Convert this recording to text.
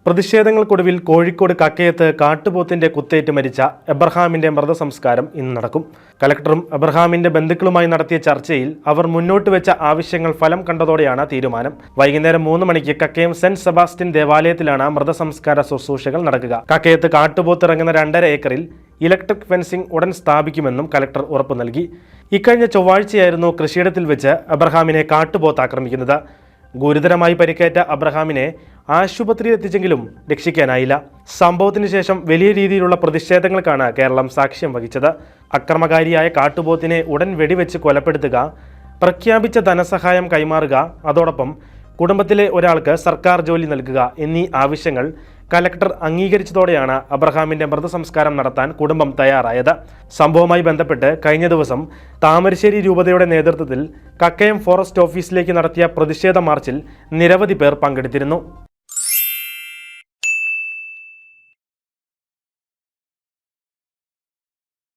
പ്രതിഷേധങ്ങൾക്കൊടുവിൽ കോഴിക്കോട് കക്കയത്ത് കാട്ടുപോത്തിന്റെ കുത്തേറ്റ് മരിച്ച എബ്രഹാമിന്റെ മൃതസംസ്കാരം ഇന്ന് നടക്കും. കലക്ടറും എബ്രഹാമിന്റെ ബന്ധുക്കളുമായി നടത്തിയ ചർച്ചയിൽ അവർ മുന്നോട്ട് വെച്ച ആവശ്യങ്ങൾ ഫലം കണ്ടതോടെയാണ് തീരുമാനം. വൈകുന്നേരം 3 മണിക്ക് കക്കയം സെന്റ് സെബാസ്റ്റ്യൻ ദേവാലയത്തിലാണ് മൃതസംസ്കാര ശുശ്രൂഷകൾ നടക്കുക. കക്കയത്ത് കാട്ടുപോത്ത് ഇറങ്ങുന്ന 2.5 ഏക്കറിൽ ഇലക്ട്രിക് ഫെൻസിംഗ് ഉടൻ സ്ഥാപിക്കുമെന്നും കലക്ടർ ഉറപ്പു നൽകി. ഇക്കഴിഞ്ഞ ചൊവ്വാഴ്ചയായിരുന്നു കൃഷിയിടത്തിൽ വെച്ച് എബ്രഹാമിനെ കാട്ടുപോത്ത് ആക്രമിക്കുന്നത്. ഗുരുതരമായി പരിക്കേറ്റ അബ്രഹാമിനെ ആശുപത്രിയിൽ എത്തിച്ചെങ്കിലും രക്ഷിക്കാനായില്ല. സംഭവത്തിന് ശേഷം വലിയ രീതിയിലുള്ള പ്രതിഷേധങ്ങൾക്കാണ് കേരളം സാക്ഷ്യം വഹിച്ചത്. അക്രമകാരിയായ കാട്ടുപോത്തിനെ ഉടൻ വെടിവെച്ച് കൊലപ്പെടുത്തുക, പ്രഖ്യാപിച്ച ധനസഹായം കൈമാറുക, അതോടൊപ്പം കുടുംബത്തിലെ ഒരാൾക്ക് സർക്കാർ ജോലി നൽകുക എന്നീ ആവശ്യങ്ങൾ കലക്ടർ അംഗീകരിച്ചതോടെയാണ് അബ്രഹാമിന്റെ മൃതസംസ്കാരം നടത്താൻ കുടുംബം തയ്യാറായത്. സംഭവവുമായി ബന്ധപ്പെട്ട് കഴിഞ്ഞ ദിവസം താമരശ്ശേരി രൂപതയുടെ നേതൃത്വത്തിൽ കക്കയം ഫോറസ്റ്റ് ഓഫീസിലേക്ക് നടത്തിയ പ്രതിഷേധ മാർച്ചിൽ നിരവധി പേർ പങ്കെടുത്തിരുന്നു.